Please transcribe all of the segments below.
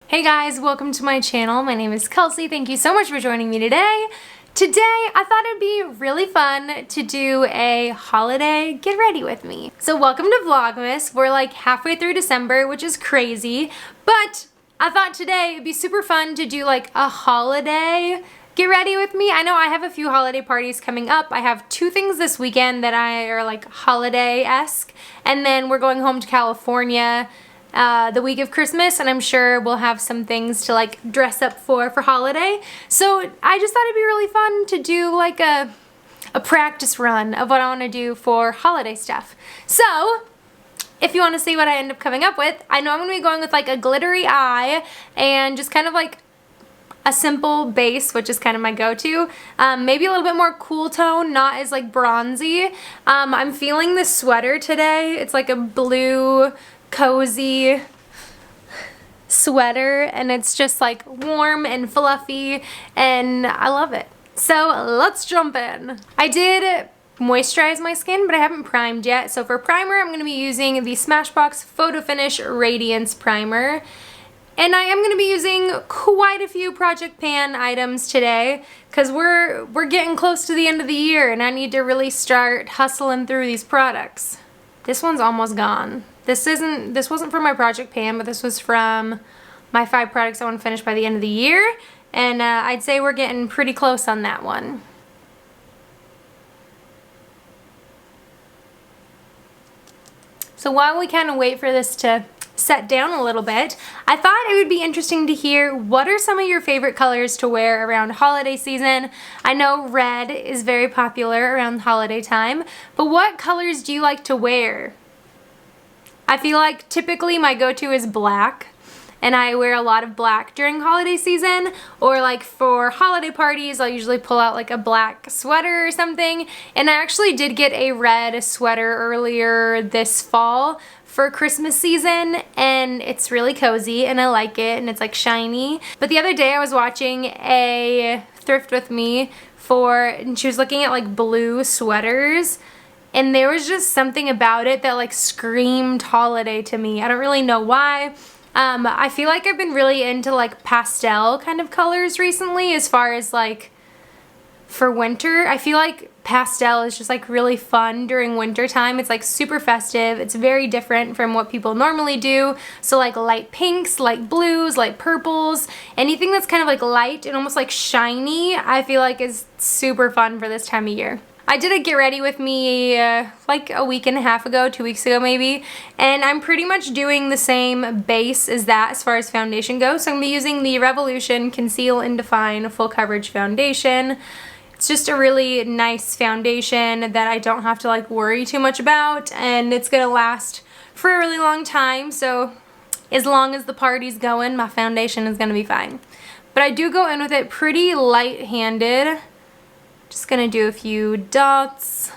Hey guys, welcome to my channel. My name is Kelsey. Thank you so much for joining me today. Today, I thought it'd be really fun to do a holiday get ready with me. So welcome to Vlogmas. We're like halfway through December, which is crazy, but I thought today it'd be super fun to do like a holiday get ready with me. I know I have a few holiday parties coming up. I have two things this weekend that are like holiday-esque, and then we're going home to California the week of Christmas, and I'm sure we'll have some things to like dress up for holiday. So I just thought it'd be really fun to do like a practice run of what I want to do for holiday stuff. So if you want to see what I end up coming up with, I know I'm going to be going with like a glittery eye and just kind of like a simple base, which is kind of my go-to. Maybe a little bit more cool tone, not as like bronzy. I'm feeling this sweater today. It's like a blue cozy sweater, and it's just like warm and fluffy, and I love it. So let's jump in. I did moisturize my skin, but I haven't primed yet. So for primer, I'm going to be using the Smashbox Photo Finish Radiance Primer. And I am going to be using quite a few Project Pan items today because we're getting close to the end of the year, and I need to really start hustling through these products. This one's almost gone. This wasn't from my Project Pan, but this was from my 5 products I want to finish by the end of the year, and I'd say we're getting pretty close on that one. So while we kind of wait for this to set down a little bit, I thought it would be interesting to hear what are some of your favorite colors to wear around holiday season. I know red is very popular around holiday time, but what colors do you like to wear? I feel like typically my go-to is black, and I wear a lot of black during holiday season, or like for holiday parties I'll usually pull out like a black sweater or something. And I actually did get a red sweater earlier this fall for Christmas season, and it's really cozy and I like it, and it's like shiny. But the other day I was watching a Thrift With Me and she was looking at like blue sweaters, and there was just something about it that like screamed holiday to me. I don't really know why. I feel like I've been really into like pastel kind of colors recently as far as like for winter. I feel like pastel is just like really fun during winter time. It's like super festive. It's very different from what people normally do. So like light pinks, light blues, light purples, anything that's kind of like light and almost like shiny, I feel like is super fun for this time of year. I did a get ready with me like a week and a half ago, 2 weeks ago maybe, and I'm pretty much doing the same base as that as far as foundation goes. So I'm going to be using the Revolution Conceal and Define Full Coverage Foundation. It's just a really nice foundation that I don't have to like worry too much about, and it's going to last for a really long time. So as long as the party's going, my foundation is going to be fine. But I do go in with it pretty light-handed. Just gonna do a few dots,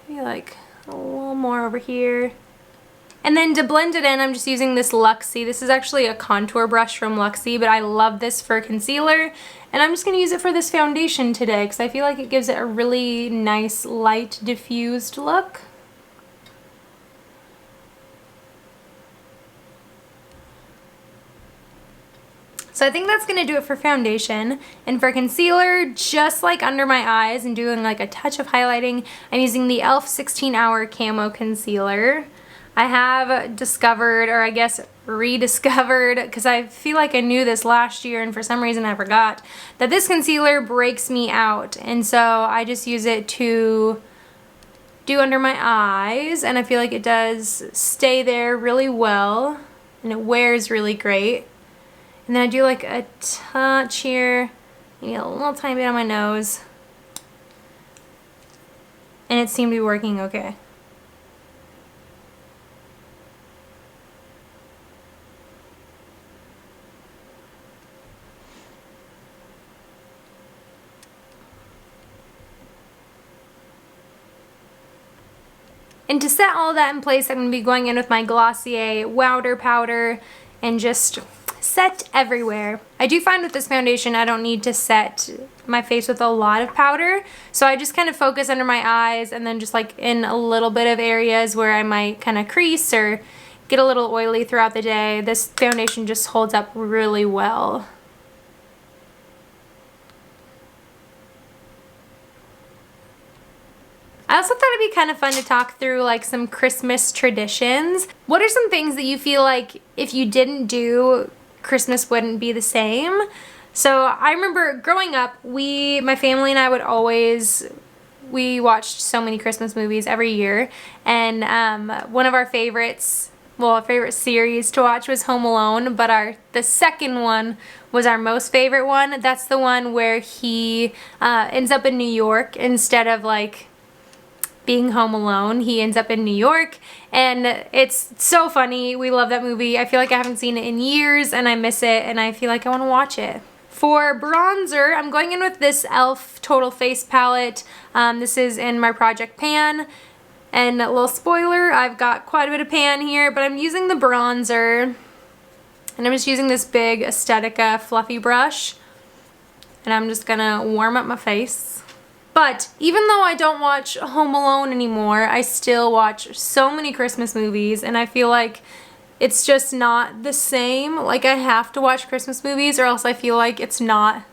maybe like a little more over here. And then to blend it in, I'm just using this Luxie. This is actually a contour brush from Luxie, but I love this for concealer. And I'm just gonna use it for this foundation today because I feel like it gives it a really nice, light, diffused look. So I think that's going to do it for foundation. And for concealer, just like under my eyes and doing like a touch of highlighting, I'm using the e.l.f. 16 Hour Camo Concealer. I have discovered, or I guess rediscovered, because I feel like I knew this last year and for some reason I forgot, that this concealer breaks me out. And so I just use it to do under my eyes, and I feel like it does stay there really well, and it wears really great. And then I do like a touch here, maybe a little tiny bit on my nose. And it seemed to be working okay. And to set all that in place, I'm going to be going in with my Glossier Wowder Powder and just set everywhere. I do find with this foundation I don't need to set my face with a lot of powder, so I just kind of focus under my eyes and then just like in a little bit of areas where I might kind of crease or get a little oily throughout the day, this foundation just holds up really well. I also thought it'd be kind of fun to talk through like some Christmas traditions. What are some things that you feel like if you didn't do, Christmas wouldn't be the same? So I remember growing up, my family and I would always, we watched so many Christmas movies every year, and one of our favorites, well, our favorite series to watch was Home Alone, but the second one was our most favorite one. That's the one where he ends up in New York instead of like being home alone. He ends up in New York, and it's so funny. We love that movie. I feel like I haven't seen it in years and I miss it, and I feel like I want to watch it. For bronzer, I'm going in with this e.l.f. Total Face palette. This is in my Project Pan, and a little spoiler, I've got quite a bit of pan here, but I'm using the bronzer, and I'm just using this big Aesthetica fluffy brush, and I'm just gonna warm up my face. But even though I don't watch Home Alone anymore, I still watch so many Christmas movies, and I feel like it's just not the same. Like, I have to watch Christmas movies or else I feel like it's not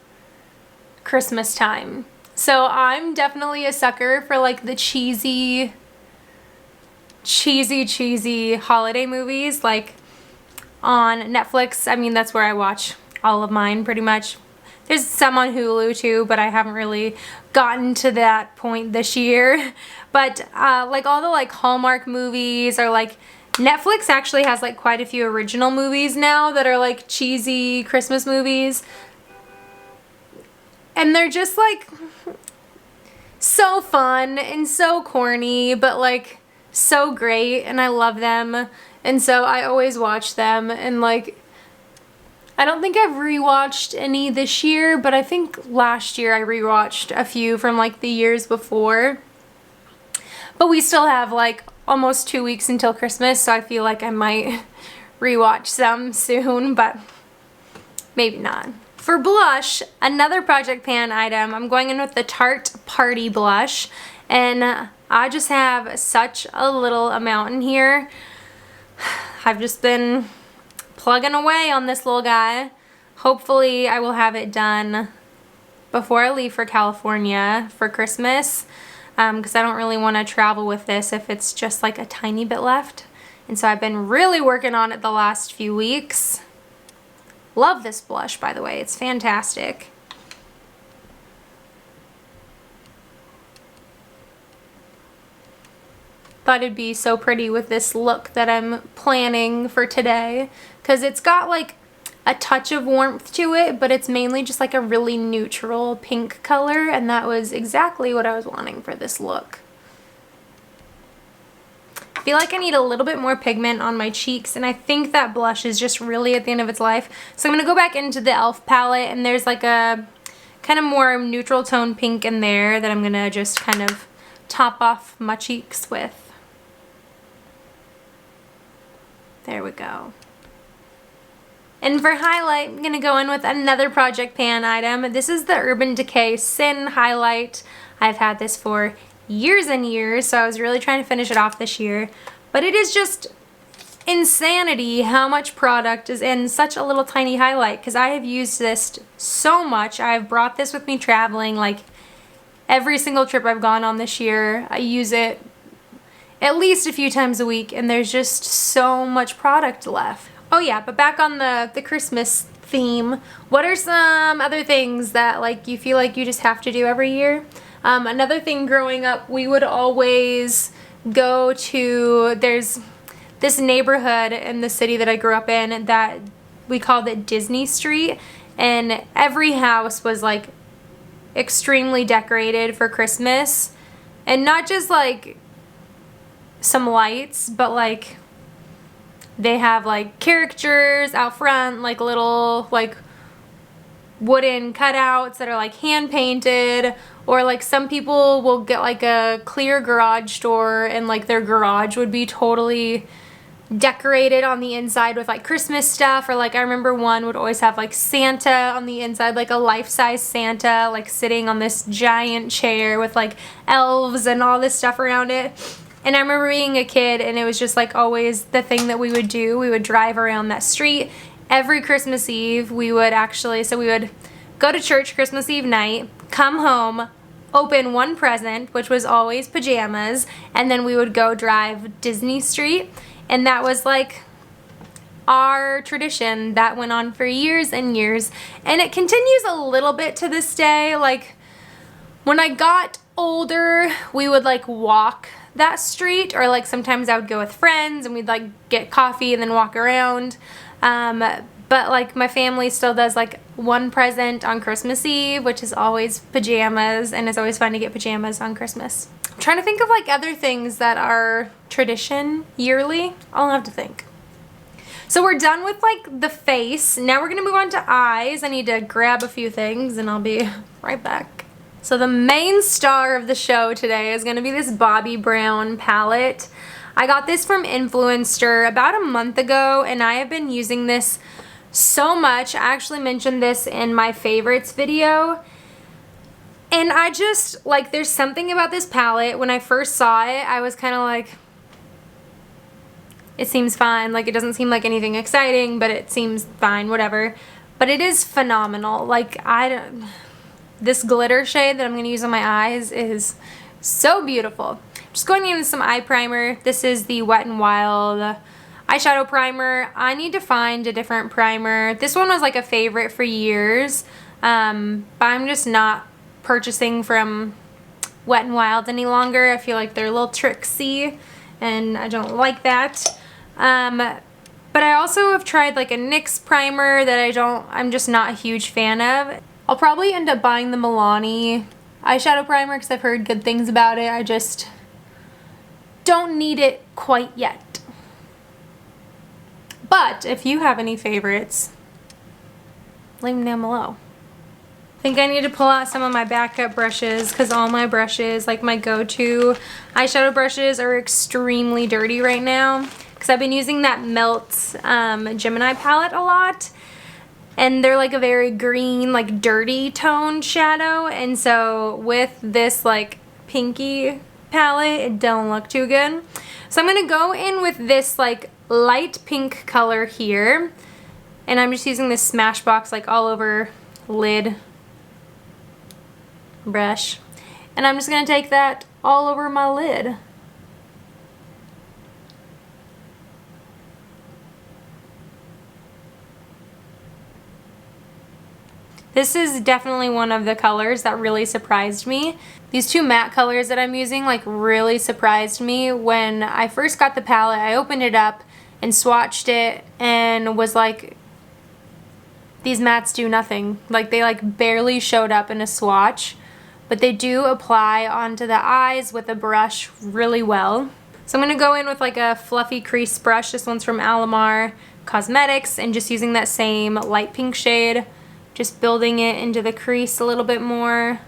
Christmas time. So I'm definitely a sucker for like the cheesy holiday movies, like on Netflix. I mean, that's where I watch all of mine pretty much. There's some on Hulu too, but I haven't really gotten to that point this year. But like all the like Hallmark movies, or like Netflix actually has like quite a few original movies now that are like cheesy Christmas movies. And they're just like so fun and so corny, but like so great, and I love them. And so I always watch them, and like I don't think I've rewatched any this year, but I think last year I rewatched a few from like the years before. But we still have like almost 2 weeks until Christmas, so I feel like I might rewatch some soon, but maybe not. For blush, another Project Pan item, I'm going in with the Tarte Party Blush, and I just have such a little amount in here. I've just been plugging away on this little guy. Hopefully I will have it done before I leave for California for Christmas, because I don't really want to travel with this if it's just like a tiny bit left. And so I've been really working on it the last few weeks. Love this blush, by the way. It's fantastic. Thought it'd be so pretty with this look that I'm planning for today, because it's got like a touch of warmth to it, but it's mainly just like a really neutral pink color, and that was exactly what I was wanting for this look. I feel like I need a little bit more pigment on my cheeks, and I think that blush is just really at the end of its life. So I'm going to go back into the e.l.f. palette, and there's like a kind of more neutral tone pink in there that I'm going to just kind of top off my cheeks with. There we go. And for highlight, I'm going to go in with another Project Pan item. This is the Urban Decay Sin Highlight. I've had this for years and years, so I was really trying to finish it off this year. But it is just insanity how much product is in such a little tiny highlight, because I have used this so much. I've brought this with me traveling, like every single trip I've gone on this year. I use it at least a few times a week, and there's just so much product left. Oh yeah, but back on the Christmas theme, what are some other things that like you feel like you just have to do every year? Another thing growing up, we would always go to, there's this neighborhood in the city that I grew up in that we called it Disney Street, and every house was like extremely decorated for Christmas, and not just like some lights, but like they have like characters out front, like little like wooden cutouts that are like hand painted, or like some people will get like a clear garage door and like their garage would be totally decorated on the inside with like Christmas stuff, or like I remember one would always have like Santa on the inside, like a life-size Santa like sitting on this giant chair with like elves and all this stuff around it. And I remember being a kid and it was just like always the thing that we would do. We would drive around that street every Christmas Eve. We would go to church Christmas Eve night, come home, open one present, which was always pajamas, and then we would go drive Disney Street. And that was like our tradition that went on for years and years. And it continues a little bit to this day. Like when I got older, we would like walk that street, or like sometimes I would go with friends and we'd like get coffee and then walk around. But like my family still does like one present on Christmas Eve, which is always pajamas, and it's always fun to get pajamas on Christmas. I'm trying to think of like other things that are tradition yearly. I'll have to think. So we're done with like the face. Now we're gonna move on to eyes. I need to grab a few things and I'll be right back. So the main star of the show today is gonna be this Bobbi Brown palette. I got this from Influencer about a month ago and I have been using this so much. I actually mentioned this in my favorites video. And I just, like, there's something about this palette. When I first saw it, I was kind of like, it seems fine. Like, it doesn't seem like anything exciting, but it seems fine, whatever. But it is phenomenal. Like, this glitter shade that I'm going to use on my eyes is so beautiful. Just going in with some eye primer. This is the Wet n Wild eyeshadow primer. I need to find a different primer. This one was like a favorite for years, but I'm just not purchasing from Wet n Wild any longer. I feel like they're a little tricksy and I don't like that. But I also have tried like a NYX primer that I'm just not a huge fan of. I'll probably end up buying the Milani eyeshadow primer because I've heard good things about it. I just don't need it quite yet. But if you have any favorites, leave them down below. I think I need to pull out some of my backup brushes because all my brushes, like my go-to eyeshadow brushes, are extremely dirty right now because I've been using that Melt Gemini palette a lot. And they're like a very green, like dirty toned shadow. And so with this like pinky palette, it don't look too good. So I'm going to go in with this like light pink color here, and I'm just using this Smashbox like all over lid brush, and I'm just gonna take that all over my lid. This is definitely one of the colors that really surprised me. These two matte colors that I'm using like really surprised me. When I first got the palette, I opened it up and swatched it and was like, these mattes do nothing. Like they like barely showed up in a swatch, but they do apply onto the eyes with a brush really well. So I'm gonna go in with like a fluffy crease brush. This one's from Alamar Cosmetics, and just using that same light pink shade, just building it into the crease a little bit more.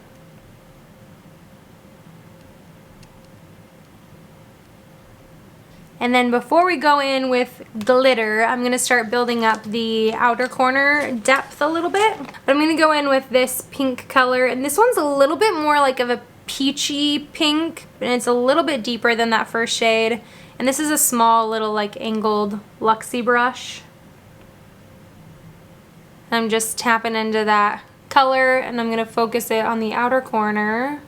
And then before we go in with glitter, I'm going to start building up the outer corner depth a little bit. But I'm going to go in with this pink color, and this one's a little bit more like of a peachy pink, and it's a little bit deeper than that first shade. And this is a small little like angled Luxie brush. I'm just tapping into that color, and I'm going to focus it on the outer corner.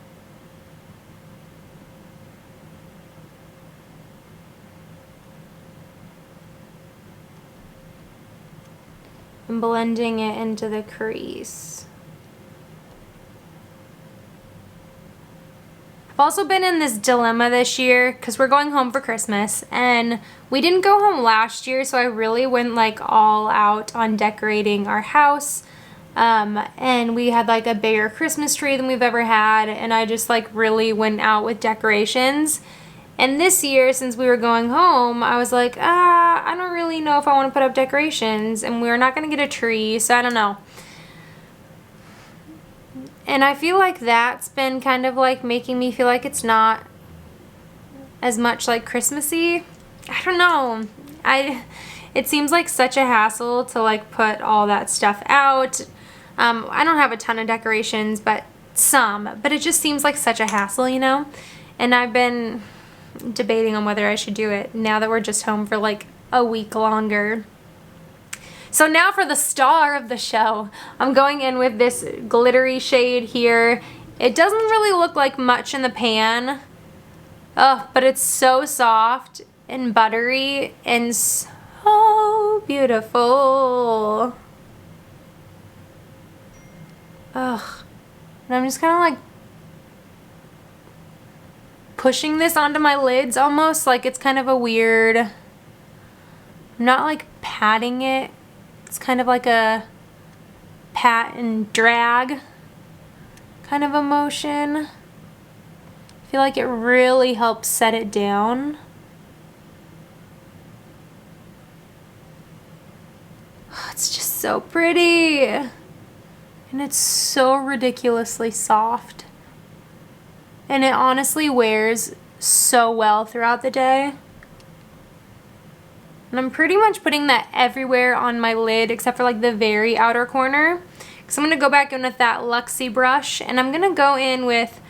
And blending it into the crease. I've also been in this dilemma this year because we're going home for Christmas, and we didn't go home last year, so I really went like all out on decorating our house. And we had like a bigger Christmas tree than we've ever had, and I just like really went out with decorations. And this year, since we were going home, I was like, I don't really know if I want to put up decorations, and we're not going to get a tree, so I don't know. And I feel like that's been kind of like making me feel like it's not as much like Christmassy. I don't know. It seems like such a hassle to like put all that stuff out. I don't have a ton of decorations, but some. But it just seems like such a hassle, you know? And I've been debating on whether I should do it now that we're just home for like a week longer. So now for the star of the show. I'm going in with this glittery shade here. It doesn't really look like much in the pan. Oh, but it's so soft and buttery and so beautiful. Ugh. And I'm just kind of like pushing this onto my lids almost, like it's kind of a weird, I'm not like patting it. It's kind of like a pat and drag kind of a motion. I feel like it really helps set it down. Oh, it's just so pretty. And it's so ridiculously soft. And it honestly wears so well throughout the day. And I'm pretty much putting that everywhere on my lid except for like the very outer corner. So I'm going to go back in with that Luxie brush, and I'm going to go in with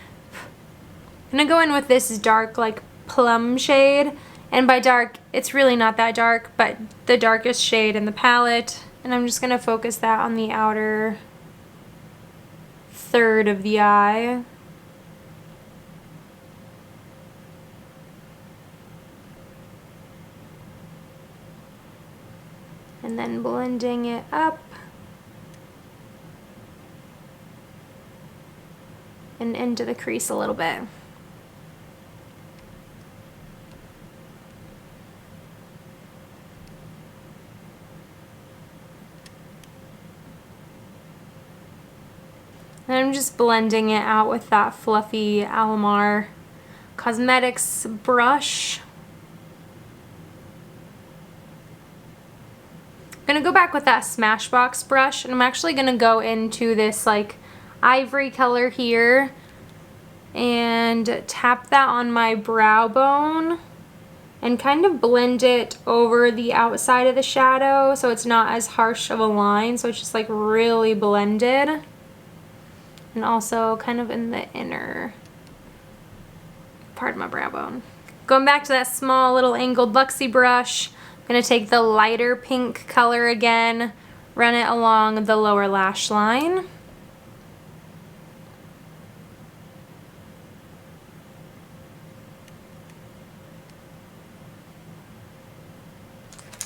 this dark like plum shade. And by dark, it's really not that dark, but the darkest shade in the palette. And I'm just going to focus that on the outer third of the eye. And then blending it up and into the crease a little bit. And I'm just blending it out with that fluffy Alamar Cosmetics brush. I'm going to go back with that Smashbox brush, and I'm actually going to go into this like ivory color here and tap that on my brow bone and kind of blend it over the outside of the shadow so it's not as harsh of a line, so it's just like really blended. And also kind of in the inner part of my brow bone. Going back to that small little angled Luxie brush, I'm going to take the lighter pink color again, run it along the lower lash line.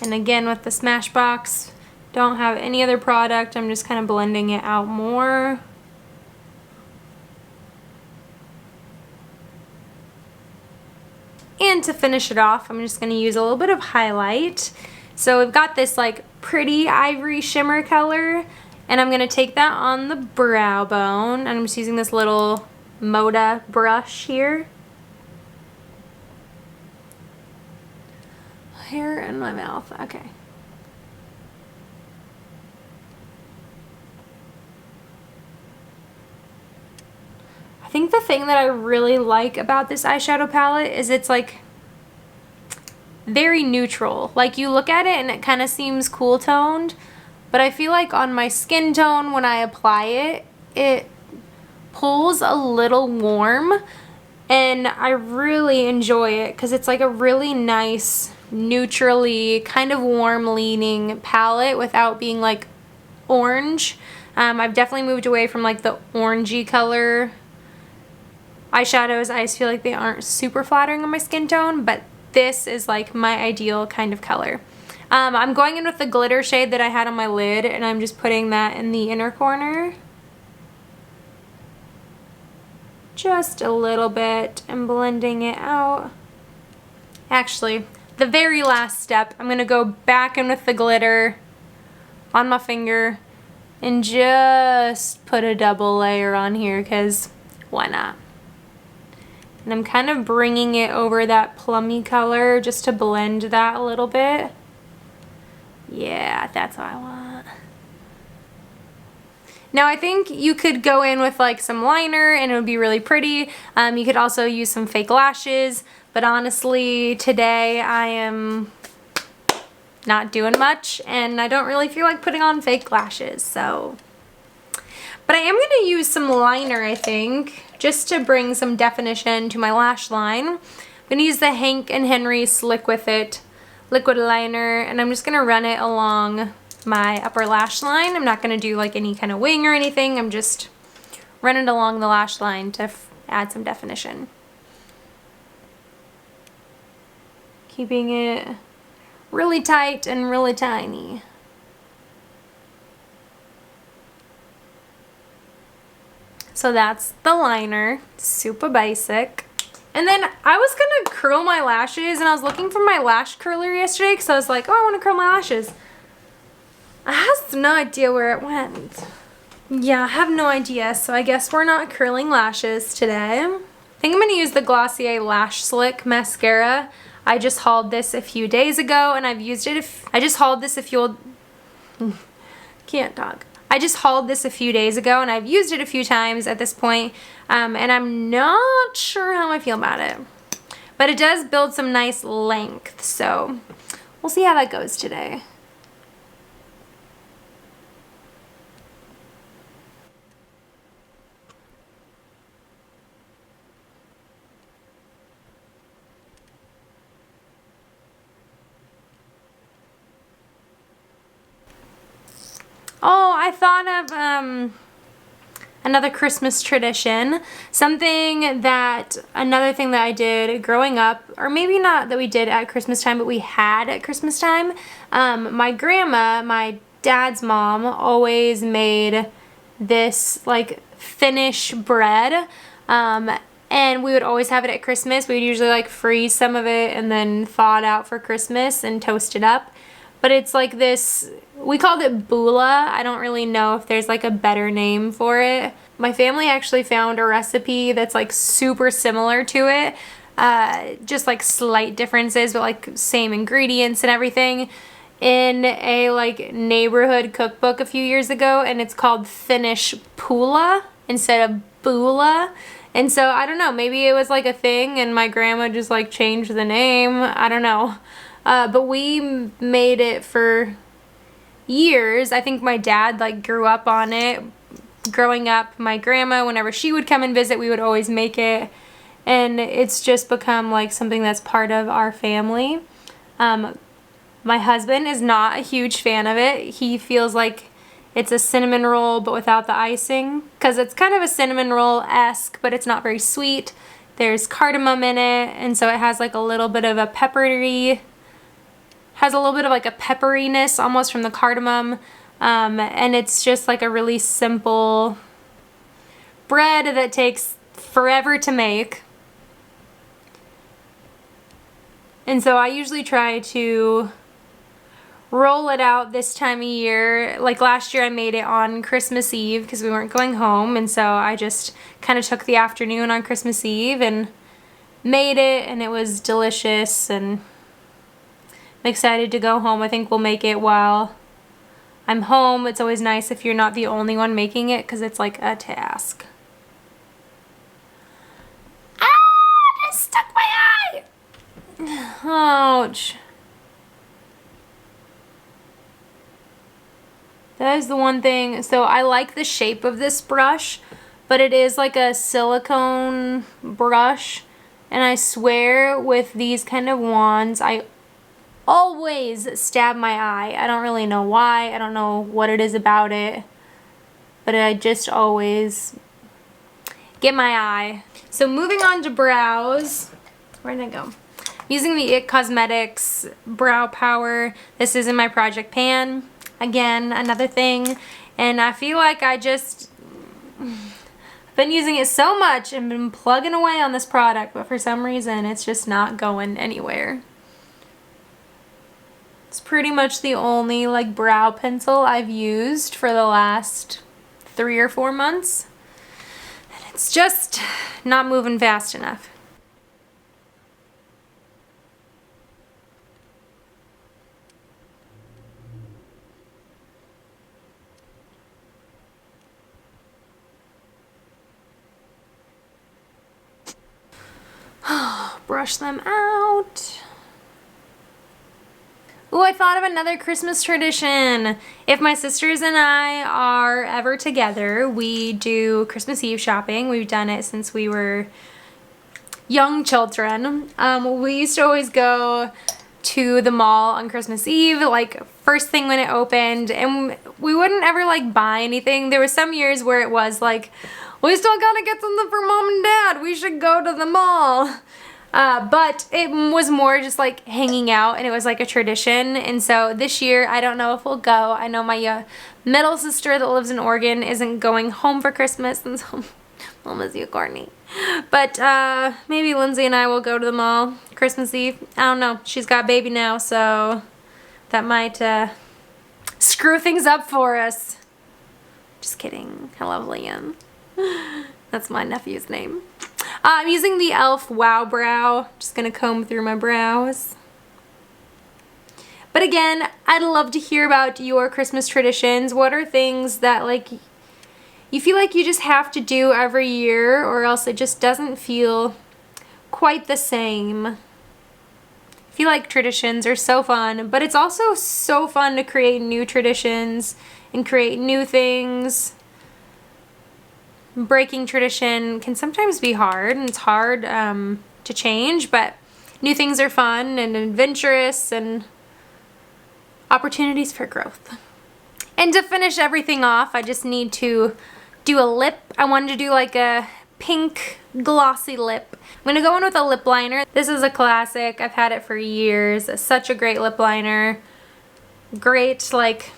And again with the Smashbox, don't have any other product, I'm just kind of blending it out more. And to finish it off, I'm just going to use a little bit of highlight. So we've got this like pretty ivory shimmer color, and I'm going to take that on the brow bone, and I'm just using this little Moda brush here. Hair in my mouth, okay. I think the thing that I really like about this eyeshadow palette is it's like very neutral. Like you look at it and it kind of seems cool toned, but I feel like on my skin tone when I apply it, it pulls a little warm, and I really enjoy it because it's like a really nice, neutrally kind of warm leaning palette without being like orange. I've definitely moved away from like the orangey color eyeshadows. I just feel like they aren't super flattering on my skin tone, but this is like my ideal kind of color. I'm going in with the glitter shade that I had on my lid, and I'm just putting that in the inner corner. Just a little bit and blending it out. Actually, the very last step, I'm going to go back in with the glitter on my finger and just put a double layer on here because why not? And I'm kind of bringing it over that plummy color just to blend that a little bit. Yeah, that's what I want. Now I think you could go in with like some liner and it would be really pretty. You could also use some fake lashes, but honestly today I am not doing much and I don't really feel like putting on fake lashes, so. But I am going to use some liner, I think, just to bring some definition to my lash line. gonna use the Hank and Henry Slick With It liquid liner, and I'm just gonna run it along my upper lash line. I'm not gonna do like any kind of wing or anything. I'm just running it along the lash line to add some definition. Keeping it really tight and really tiny. So that's the liner, super basic. And then I was gonna curl my lashes, and I was looking for my lash curler yesterday because I was like, oh, I wanna curl my lashes. I have no idea where it went. Yeah, I have no idea, so I guess we're not curling lashes today. I think I'm gonna use the Glossier Lash Slick mascara. I just hauled this a few days ago, and I've used it. I just hauled this a few days ago, and I've used it a few times at this point, and I'm not sure how I feel about it. But it does build some nice length, so we'll see how that goes today. Oh, I thought of another Christmas tradition. Another thing that I did growing up, or maybe not that we did at Christmas time, but we had at Christmas time. My grandma, my dad's mom, always made this like Finnish bread. And we would always have it at Christmas. We would usually like freeze some of it and then thaw it out for Christmas and toast it up. But it's like this, we called it bula. I don't really know if there's like a better name for it. My family actually found a recipe that's like super similar to it. Just like slight differences, but like same ingredients and everything, in a like neighborhood cookbook a few years ago, and it's called Finnish pula instead of bula. And so I don't know, maybe it was like a thing and my grandma just like changed the name. I don't know. But we made it for years. I think my dad like grew up on it. Growing up, my grandma, whenever she would come and visit, we would always make it. And it's just become like something that's part of our family. My husband is not a huge fan of it. He feels like it's a cinnamon roll but without the icing, because it's kind of a cinnamon roll-esque, but it's not very sweet. There's cardamom in it, and so it has like a little bit of a pepperiness almost from the cardamom, and it's just like a really simple bread that takes forever to make. And so I usually try to roll it out this time of year. Like last year I made it on Christmas Eve because we weren't going home, and so I just kind of took the afternoon on Christmas Eve and made it, and it was delicious, and I'm excited to go home. I think we'll make it while I'm home. It's always nice if you're not the only one making it because it's like a task. Ah! I just stuck my eye! Ouch. That is the one thing. So I like the shape of this brush, but it is like a silicone brush, and I swear with these kind of wands I always stab my eye. I don't really know why. I don't know what it is about it, but I just always get my eye. So moving on to brows. Where did I go? I'm using the IT Cosmetics Brow Power. This is in my project pan. Again, another thing, and I feel like I've been using it so much and been plugging away on this product, but for some reason it's just not going anywhere. It's pretty much the only like brow pencil I've used for the last 3 or 4 months, and it's just not moving fast enough. Brush them out. Ooh, I thought of another Christmas tradition. If my sisters and I are ever together, we do Christmas Eve shopping. We've done it since we were young children, we used to always go to the mall on Christmas Eve, like first thing when it opened, and we wouldn't ever like buy anything. There were some years where it was like, we still gotta get something for mom and dad, we should go to the mall. But it was more just like hanging out, and it was like a tradition. And so this year, I don't know if we'll go. I know my middle sister that lives in Oregon isn't going home for Christmas, and so I'll miss you, Courtney. But maybe Lindsay and I will go to the mall Christmas Eve. I don't know. She's got a baby now, so that might screw things up for us. Just kidding. I love Liam. That's my nephew's name. I'm using the e.l.f. Wow Brow. Just gonna comb through my brows. But again, I'd love to hear about your Christmas traditions. What are things that like you feel like you just have to do every year, or else it just doesn't feel quite the same? I feel like traditions are so fun, but it's also so fun to create new traditions and create new things. Breaking tradition can sometimes be hard, and it's hard to change, but new things are fun and adventurous and opportunities for growth. And to finish everything off, I just need to do a lip. I wanted to do like a pink glossy lip. I'm gonna go in with a lip liner. This is a classic. I've had it for years. It's such a great lip liner. Great like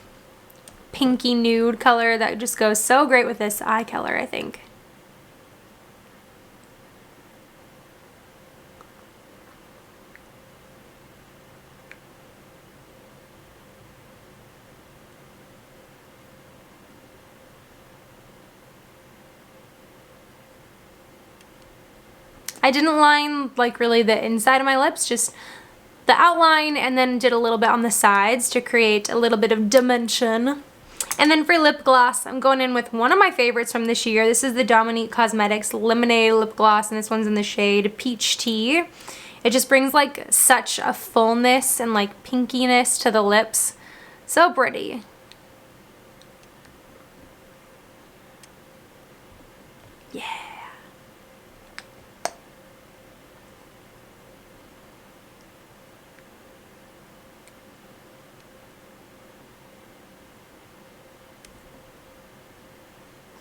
pinky nude color that just goes so great with this eye color, I think. I didn't line like really the inside of my lips, just the outline, and then did a little bit on the sides to create a little bit of dimension. And then for lip gloss, I'm going in with one of my favorites from this year. This is the Dominique Cosmetics Lemonade Lip Gloss, and this one's in the shade Peach Tea. It just brings like such a fullness and like pinkiness to the lips. So pretty. Yeah.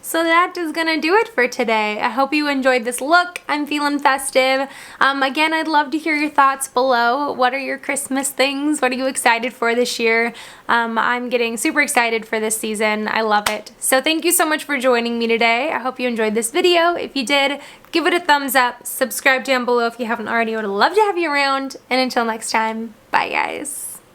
So that is gonna do it for today. I hope you enjoyed this look. I'm feeling festive. Again, I'd love to hear your thoughts below. What are your Christmas things? What are you excited for this year? I'm getting super excited for this season. I love it. So thank you so much for joining me today. I hope you enjoyed this video. If you did, give it a thumbs up. Subscribe down below if you haven't already. I would love to have you around. And until next time, bye guys.